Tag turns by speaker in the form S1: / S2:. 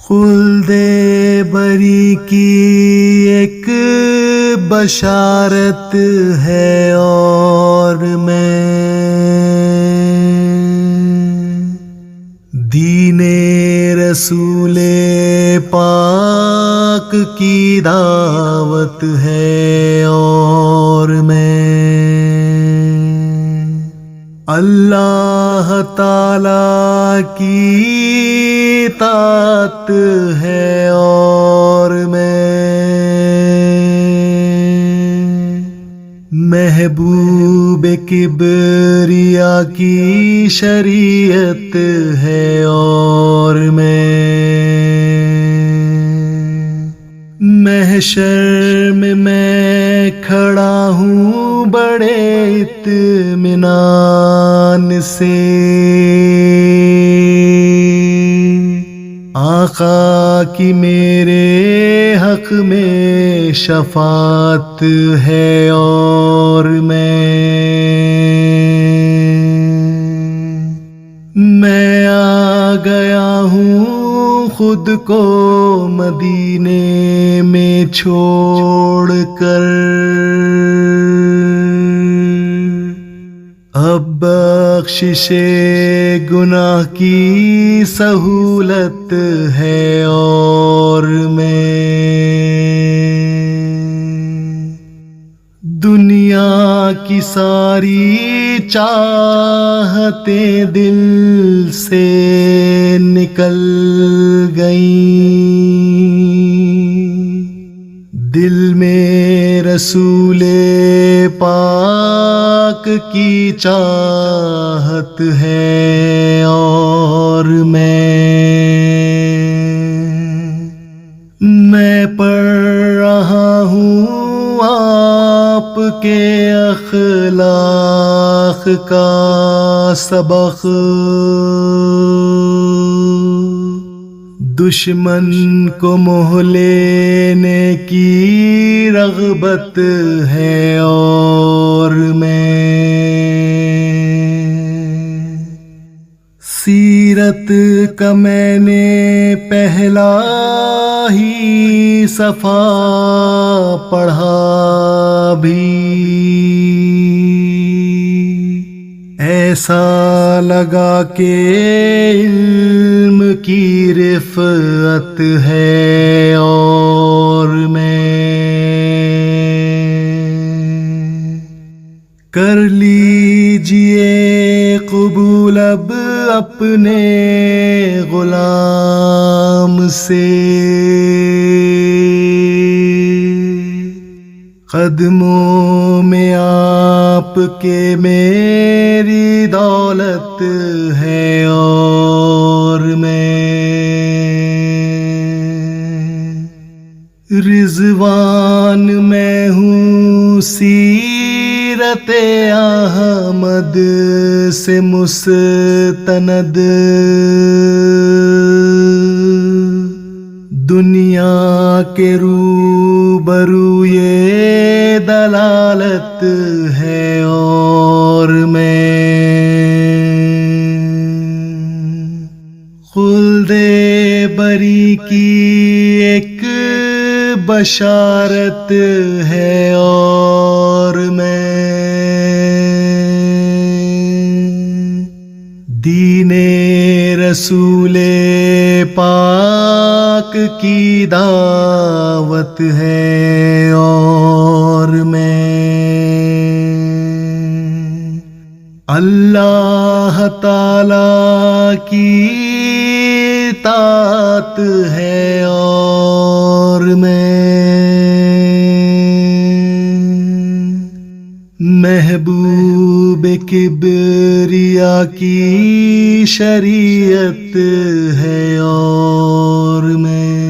S1: خلد بری کی ایک بشارت ہے اور میں دین رسول پاک کی دعوت ہے اور میں اللہ تعالی کی اطاعت ہے اور میں محبوب کبریا کی شریعت ہے اور میں محشر میں کھڑا ہوں بڑے اطمینان سے آقا کی میرے حق میں شفاعت ہے اور میں آ گیا ہوں خود کو مدینے میں چھوڑ کر اب بخشش گناہ کی سہولت ہے اور میں دنیا کی ساری چاہتیں دل سے نکل گئیں دل میں رسول پاک کی چاہت ہے اور میں پڑھ رہا ہوں آپ کے اخلاق کا سبق دشمن کو موہ لینے کی رغبت ہے اور میں سیرت کا میں نے پہلا ہی صفحہ پڑھا بھی ایسا لگا کہ علم کی رفعت ہے اور میں کر لیجئے قبول اب اپنے غلام سے قدموں میں آپ کے میری دولت ہے اور میں رضوان میں ہوں سیرت احمد سے مستند دنیا کے روبرو یہ دلالت ہے اور میں خلد بری کی ایک بشارت ہے اور میں دین رسول پاک کی دعوت ہے اور میں اللہ تعالی کی اطاعت ہے اور میں محبوب کبریا کی شریعت ہے اور میں